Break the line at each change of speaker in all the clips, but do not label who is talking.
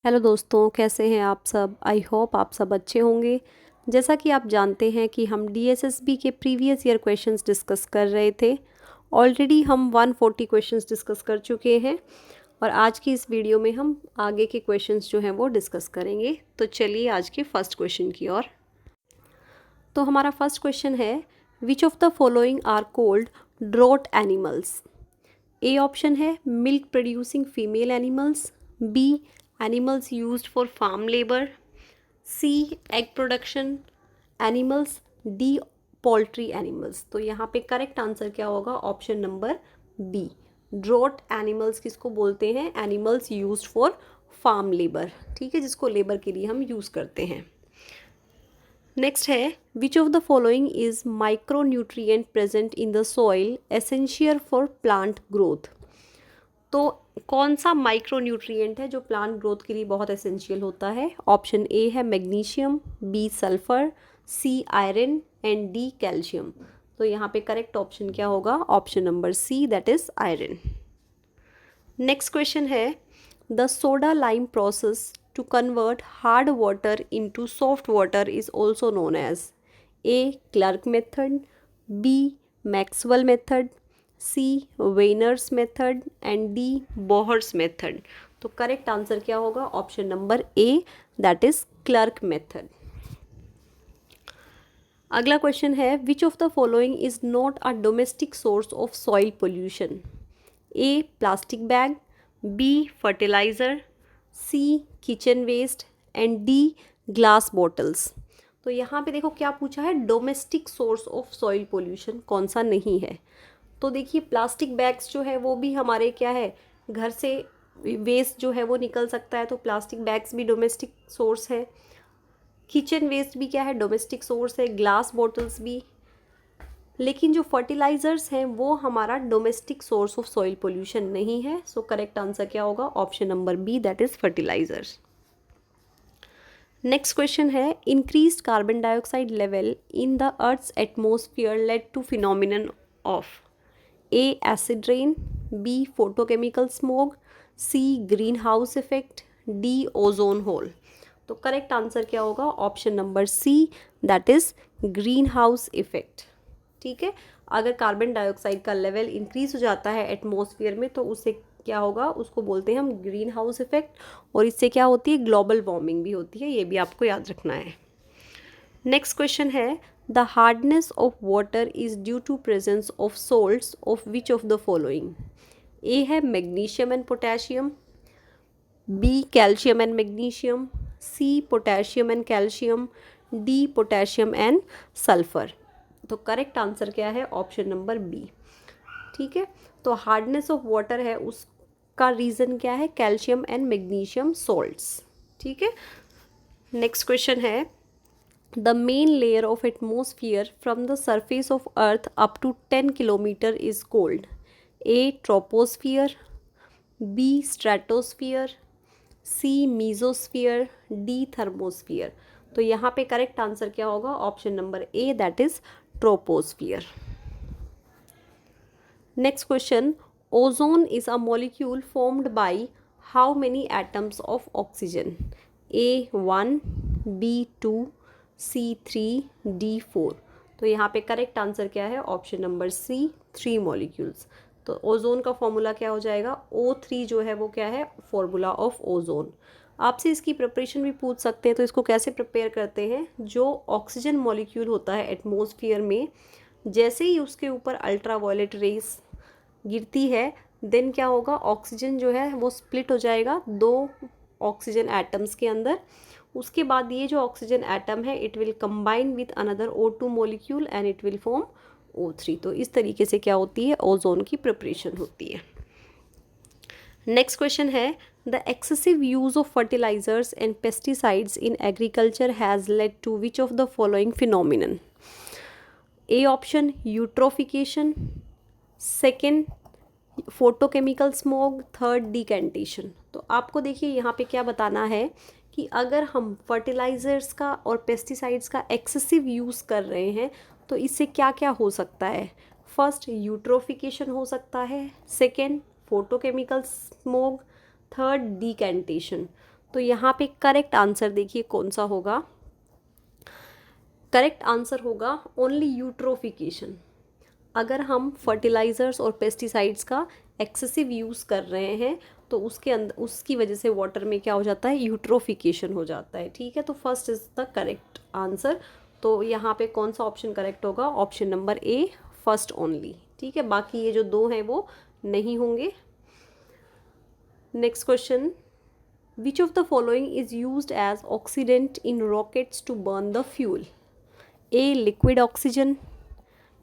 Hello दोस्तों, कैसे हैं आप सब। आई होप आप सब अच्छे होंगे। जैसा कि आप जानते हैं कि हम डीएसएसबी के प्रीवियस ईयर क्वेश्चंस डिस्कस कर रहे थे। ऑलरेडी हम 140 क्वेश्चंस डिस्कस कर चुके हैं और आज की इस वीडियो में हम आगे के क्वेश्चंस जो हैं वो डिस्कस करेंगे। तो चलिए आज के फर्स्ट क्वेश्चन की ओर। तो हमारा फर्स्ट क्वेश्चन है, which of the following are called draught animals. A option है milk producing female animals, B animals used for farm labour, C egg production animals, D poultry animals. तो यहाँ पे correct answer क्या होगा? Option number B. Draught animals किसको बोलते हैं? Animals used for farm labour, ठीक है, जिसको लेबर के लिए हम यूज़ करते हैं। नेक्स्ट है, which of the following is micro nutrient present in the soil essential for plant growth. तो कौन सा माइक्रो न्यूट्रिएंट है जो प्लांट ग्रोथ के लिए बहुत एसेंशियल होता है? ऑप्शन ए है magnesium, B sulphur, C iron and D calcium. तो यहाँ पे करेक्ट ऑप्शन क्या होगा? Option number C, that is iron. Next question है, the soda lime process to convert hard water into soft water is also known as A Clark method, B Maxwell method, C Werner's method and D Bohr's method. तो correct answer क्या होगा? Option number A, that is Clark method. अगला question है, which of the following is not a domestic source of soil pollution. A plastic bag, B fertilizer, C kitchen waste and D glass bottles. तो यहाँ पे देखो क्या पूछा है, domestic source of soil pollution कौन सा नहीं है। तो देखिए प्लास्टिक बैग्स जो है वो भी हमारे क्या है, घर से वेस्ट जो है वो निकल सकता है, तो प्लास्टिक बैग्स भी डोमेस्टिक सोर्स है। किचन वेस्ट भी क्या है, डोमेस्टिक सोर्स है। ग्लास बॉटल्स भी। लेकिन जो फर्टिलाइजर्स हैं वो हमारा domestic source of soil pollution नहीं है। सो करेक्ट आंसर क्या होगा? Option number B, that is fertilizers. Next question है, increased carbon dioxide level in the earth's atmosphere led to phenomenon of A acid rain, B photochemical smog, C greenhouse effect, D ozone hole. तो correct answer क्या होगा? Option number C, that is greenhouse effect. ठीक है, अगर carbon dioxide का level increase हो जाता है एटमॉस्फेयर में तो उससे क्या होगा? उसको बोलते हैं हम ग्रीन हाउस इफेक्ट, और इससे क्या होती है? ग्लोबल वार्मिंग भी होती है। ये भी आपको याद रखना है। नेक्स्ट क्वेश्चन है, the hardness of water is due to presence of salts of which of the following. A है magnesium and potassium, B calcium and magnesium, C potassium and calcium, D potassium and sulphur. तो correct answer क्या है? Option number B. ठीक है, तो hardness of water है उसका reason क्या है? Calcium and magnesium salts. ठीक है, नेक्स्ट क्वेश्चन है, the main layer of atmosphere from the surface of earth up to 10 kilometre is called A troposphere, B stratosphere, C mesosphere, D thermosphere. तो यहाँ पे करेक्ट आंसर क्या होगा? Option number A, that is troposphere. Next question, ozone is a molecule formed by how many atoms of oxygen. A 1, B 2, C 3, D 4। तो यहाँ पे correct answer क्या है? Option number C, 3 molecules. तो ozone का formula क्या हो जाएगा? O3 जो है वो क्या है? Formula of ozone. आपसे इसकी प्रिपरेशन भी पूछ सकते हैं, तो इसको कैसे प्रिपेयर करते हैं? जो ऑक्सीजन मॉलिक्यूल होता है एटमॉस्फेयर में, जैसे ही उसके ऊपर अल्ट्रा वायलेट रेस गिरती है, देन क्या होगा? ऑक्सीजन जो है वो स्प्लिट हो जाएगा 2 ऑक्सीजन एटम्स के अंदर। उसके बाद ये जो ऑक्सीजन एटम है it will combine with another O2 molecule and it will form O3। तो इस तरीके से क्या होती है? ओजोन की प्रिपरेशन होती है। नेक्स्ट क्वेश्चन है, the excessive use of fertilizers and pesticides in agriculture has led to which of the following phenomenon. A option eutrophication, second photochemical smog, third decantation. तो आपको देखिए यहाँ पे क्या बताना है कि अगर हम फर्टिलाइजर्स का और पेस्टिसाइड्स का एक्सेसिव यूज़ कर रहे हैं तो इससे क्या क्या हो सकता है? फर्स्ट यूट्रोफिकेशन हो सकता है, second photochemical smog, third decantation. तो यहाँ पे करेक्ट आंसर देखिए कौन सा होगा। करेक्ट आंसर होगा ओनली यूट्रोफिकेशन। अगर हम फर्टिलाइज़र्स और पेस्टिसाइड्स का एक्सेसिव यूज़ कर रहे हैं तो उसके अंदर उसकी वजह से वाटर में क्या हो जाता है, यूट्रोफिकेशन हो जाता है। ठीक है, तो first is the correct answer. तो यहाँ पे कौन सा ऑप्शन करेक्ट होगा, ऑप्शन नंबर ए, फर्स्ट ओनली। ठीक है, बाकी ये जो दो हैं वो नहीं होंगे। Next question, which of the following is used as oxidant in rockets to burn the fuel? A liquid oxygen,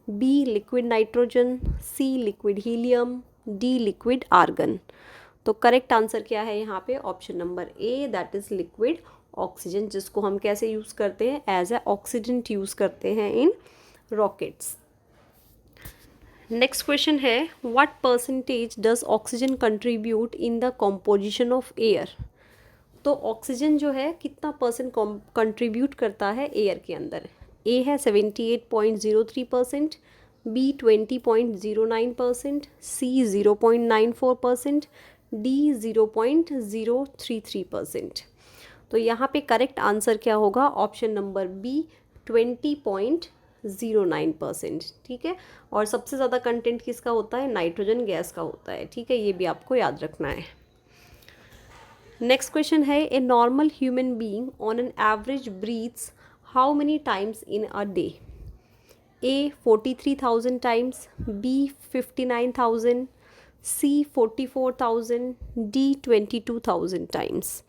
B liquid nitrogen, C liquid helium, D liquid argon. तो करेक्ट आंसर क्या है यहाँ पे, option number A, that is liquid oxygen, जिसको हम कैसे use करते हैं, एज ए ऑक्सीडेंट यूज़ करते हैं इन रॉकेट्स। नेक्स्ट क्वेश्चन है, what percentage does oxygen contribute in the composition of air? तो ऑक्सीजन जो है कितना परसेंट कंट्रीब्यूट करता है एयर के अंदर? ए है 78.03%, बी 20.09%, सी 0.94%, डी 0.033%। तो यहाँ पे करेक्ट आंसर क्या होगा, ऑप्शन नंबर बी, 20.09%। ठीक है, और सबसे ज़्यादा कंटेंट किसका होता है, नाइट्रोजन गैस का होता है। ठीक है, ये भी आपको याद रखना है। नेक्स्ट क्वेश्चन है, a normal human being on an average breathes how many times in a day? A 43,000 times, B 59,000, C 44,000, D 22,000 times.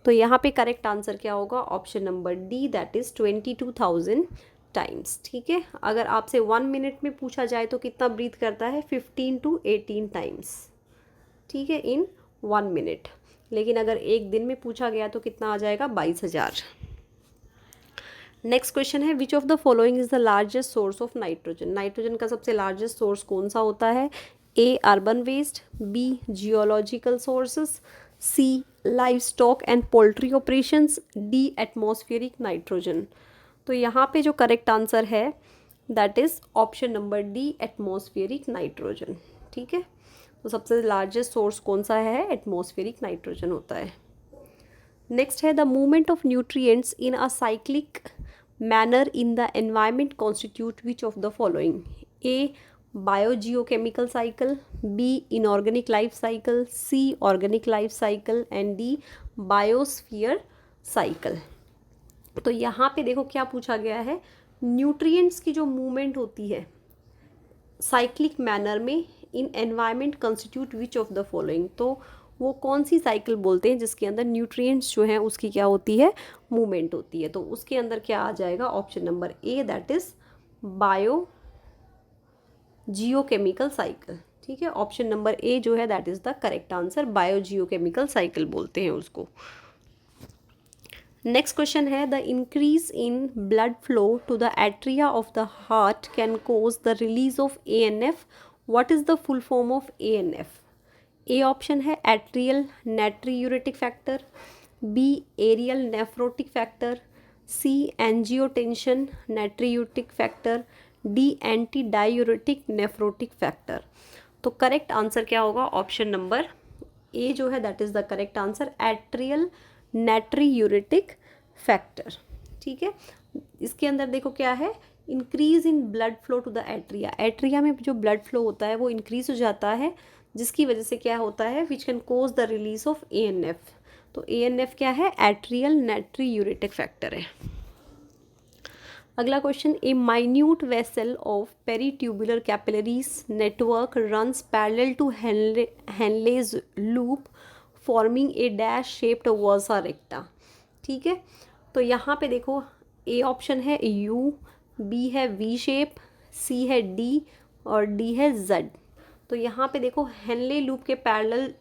तो यहाँ पे करेक्ट आंसर क्या होगा, option number D, that is 22,000 times. ठीक है, अगर आपसे 1 मिनट में पूछा जाए तो कितना ब्रीथ करता है, 15 to 18 टाइम्स। ठीक है, इन 1 मिनट। लेकिन अगर एक दिन में पूछा गया तो कितना आ जाएगा, 22,000। नेक्स्ट क्वेश्चन है, which of the following is the largest source of nitrogen? Nitrogen का सबसे लार्जेस्ट सोर्स कौन सा होता है? A urban waste, B geological sources, C livestock and poultry operations, D atmospheric nitrogen. तो यहाँ पे जो करेक्ट आंसर है that is option number D, atmospheric nitrogen. ठीक है, तो सबसे लार्जेस्ट सोर्स कौन सा है, एटमॉस्फेरिक नाइट्रोजन होता है। नेक्स्ट है, the movement of nutrients in a cyclic manner in the environment constitute which of the following? A biogeochemical cycle, B inorganic life cycle, C organic life cycle and D biosphere cycle. तो यहाँ पे देखो क्या पूछा गया है, nutrients की जो मूवमेंट होती है साइक्लिक मैनर में in environment constitute which of the following, तो वो कौन सी साइकिल बोलते हैं जिसके अंदर न्यूट्रिएंट्स जो हैं उसकी क्या होती है, मूवमेंट होती है? तो उसके अंदर क्या आ जाएगा, option number A, that is biogeochemical cycle. ठीक है, ऑप्शन नंबर ए जो है that is the correct answer, biogeochemical cycle बोलते हैं उसको। नेक्स्ट क्वेश्चन है, the increase in blood flow to the atria of the heart can cause the release of ANF। What is the full form of ANF? A option है atrial natriuretic factor, B aerial nephrotic factor, C angiotensin नाट्रियूटिक factor, D anti diuretic nephrotic factor. तो correct answer क्या होगा, option number A जो है that is the correct answer, atrial natriuretic factor. ठीक है, इसके अंदर देखो क्या है, increase in blood flow to the atria. Atria में जो ब्लड फ्लो होता है वो इंक्रीज हो जाता है, जिसकी वजह से क्या होता है, which can cause the release of ANF। तो ANF क्या है, एट्रियल नाट्रियूरेटिक फैक्टर है। अगला question, a minute vessel of peritubular capillaries network runs parallel to Henle's loop forming a dash shaped vasa recta. ठीक है, तो यहाँ पे देखो ए ऑप्शन है U, बी है V शेप, सी है D और डी है Z। तो यहाँ पे देखो हेनले लूप के पैरेलल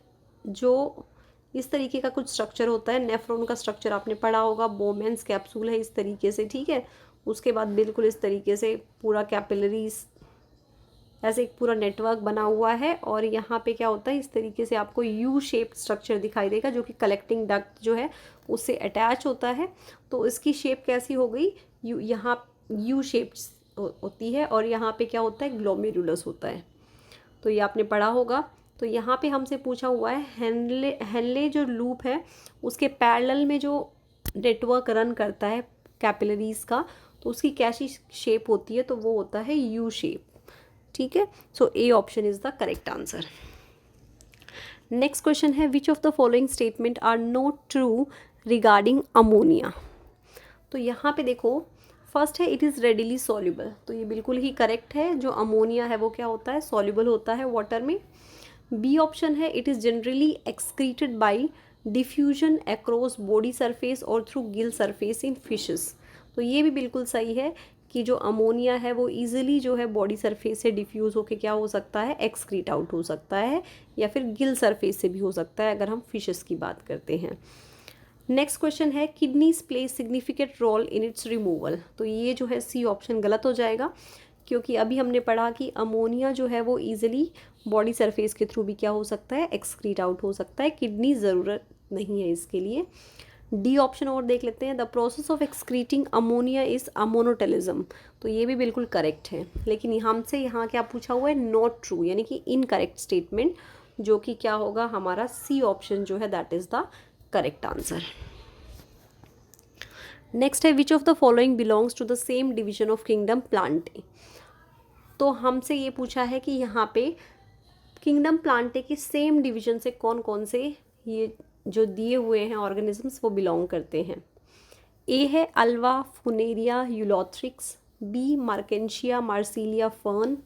जो इस तरीके का कुछ स्ट्रक्चर होता है, नेफ्रॉन का स्ट्रक्चर आपने पढ़ा होगा, बोमेंस कैप्सूल है इस तरीके से। ठीक है, उसके बाद बिल्कुल इस तरीके से पूरा कैपिलरीज ऐसे एक पूरा नेटवर्क बना हुआ है, और यहाँ पे क्या होता है, इस तरीके से आपको यू शेप स्ट्रक्चर दिखाई देगा जो कि कलेक्टिंग डक्ट जो है उससे अटैच होता है। तो इसकी शेप कैसी हो गई, यू, यहाँ यू शेप होती है और यहाँ पे क्या होता है, ग्लोमेरुलस होता है। तो ये आपने पढ़ा होगा। तो तो यहाँ पे हमसे पूछा हुआ है हेनले जो लूप है उसके पैरेलल में जो नेटवर्क रन करता है कैपिलरीज का, तो उसकी कैसी शेप होती है, तो वो होता है यू शेप। ठीक है, so A option is the correct answer. Next question है which of the following statement are not true regarding ammonia. तो यहाँ पे देखो, फर्स्ट है इट इज़ रेडिली सॉल्युबल, तो ये बिल्कुल ही करेक्ट है। जो अमोनिया है वो क्या होता है, सॉल्युबल होता है वाटर में। बी ऑप्शन है it is generally excreted by diffusion across body surface और through gill surface in fishes. तो ये भी बिल्कुल सही है कि जो अमोनिया है वो ईजिली जो है बॉडी सरफेस से डिफ्यूज़ होकर क्या हो सकता है, एक्सक्रीट आउट हो सकता है, या फिर गिल सरफेस से भी हो सकता है अगर हम फिशेस की बात करते हैं। नेक्स्ट क्वेश्चन है kidneys play significant role in its removal. तो ये जो है सी ऑप्शन गलत हो जाएगा, क्योंकि अभी हमने पढ़ा कि अमोनिया जो है वो ईजिली बॉडी सरफेस के थ्रू भी क्या हो सकता है, एक्सक्रीट आउट हो सकता है। किडनी ज़रूरत नहीं है इसके लिए। डी ऑप्शन और देख लेते हैं, the process of excreting ammonia is ammonotelism. तो ये भी बिल्कुल करेक्ट है, लेकिन हमसे यहाँ क्या पूछा हुआ है, नॉट ट्रू, यानी कि इनकरेक्ट स्टेटमेंट, जो कि क्या होगा हमारा सी ऑप्शन जो है that is the correct answer. Next है which of the following belongs to the same division of kingdom Plantae. तो हमसे ये पूछा है कि यहाँ पे किंगडम प्लांटे के सेम डिवीजन से कौन कौन से ये जो दिए हुए हैं ऑर्गेनिजम्स वो बिलोंग करते हैं। ए है Ulva Funaria Ulothrix, B Marchantia Marsilea fern,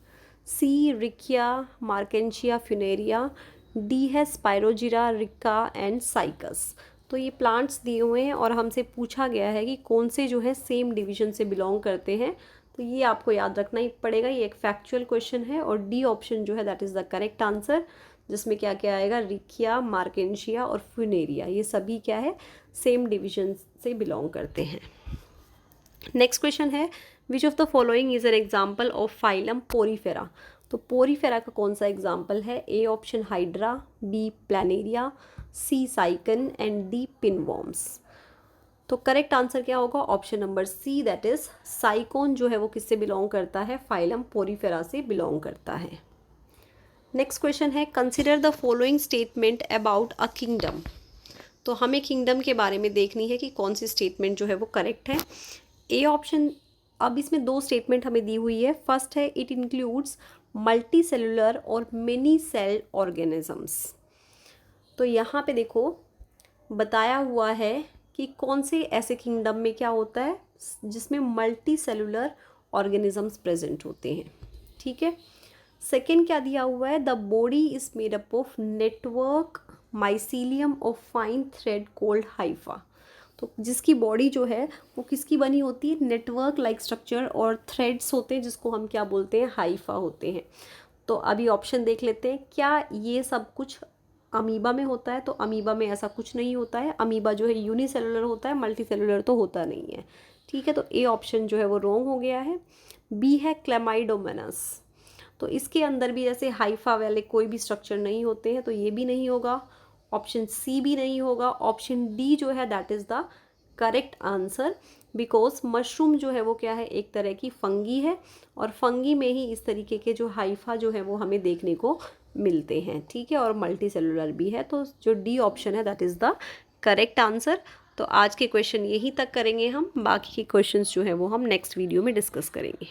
C Riccia Marchantia Funaria, D है स्पायरोजिरा रिक्का एंड साइकस। तो ये प्लांट्स दिए हुए हैं और हमसे पूछा गया है कि कौन से जो है सेम डिवीजन से बिलोंग करते हैं। तो ये आपको याद रखना ही पड़ेगा, ये एक फैक्चुअल क्वेश्चन है और डी ऑप्शन जो है that is the correct answer, जिसमें क्या क्या आएगा, रिकिया, मार्केंशिया और फ्यूनेरिया, ये सभी क्या है, सेम डिवीजन से बिलोंग करते हैं। नेक्स्ट क्वेश्चन है which of the following is an example of phylum Porifera. तो पोरीफेरा का कौन सा एग्जाम्पल है, A option Hydra, B Planaria, C Sycon and D pinworms. तो करेक्ट आंसर क्या होगा, option number C that is Sycon जो है वो किससे बिलोंग करता है, फाइलम पोरीफेरा से बिलोंग करता है। नेक्स्ट क्वेश्चन है consider the following statement about a kingdom. तो हमें किंगडम के बारे में देखनी है कि कौन सी स्टेटमेंट जो है वो करेक्ट है। ए ऑप्शन, अब इसमें दो स्टेटमेंट हमें दी हुई है। फर्स्ट है इट इंक्लूड्स मल्टी सेलुलर और मेनी सेल ऑर्गेनिजम्स। तो यहाँ पे देखो बताया हुआ है कि कौन से ऐसे किंगडम में क्या होता है जिसमें मल्टी सेलुलर ऑर्गेनिजम्स प्रेजेंट होते हैं। ठीक है, सेकेंड क्या दिया हुआ है, the body is made up of network mycelium of fine thread cold Haifa. तो जिसकी बॉडी जो है वो किसकी बनी होती है, नेटवर्क लाइक स्ट्रक्चर और थ्रेड्स होते हैं जिसको हम क्या बोलते हैं, हाइफा होते हैं। तो अभी ऑप्शन देख लेते हैं, क्या ये सब कुछ अमीबा में होता है, तो अमीबा में ऐसा कुछ नहीं होता है। अमीबा जो है यूनिसेलुलर होता है, मल्टी सेलुलर तो होता नहीं है। ठीक है, तो ए ऑप्शन जो है वो रॉन्ग हो गया है। बी है क्लेमाइडोमोनास, तो इसके अंदर भी जैसे हाइफा वाले कोई भी स्ट्रक्चर नहीं होते हैं, तो ये भी नहीं होगा। ऑप्शन सी भी नहीं होगा। ऑप्शन डी जो है that is the correct answer, because mushroom जो है वो क्या है, एक तरह की फंगी है और फंगी में ही इस तरीके के जो हाइफा जो है वो हमें देखने को मिलते हैं। ठीक है, और मल्टी सेलुलर भी है, तो जो डी ऑप्शन है that is the correct answer. तो आज के क्वेश्चन यहीं तक करेंगे हम, बाकी के क्वेश्चंस जो है वो हम नेक्स्ट वीडियो में डिस्कस करेंगे।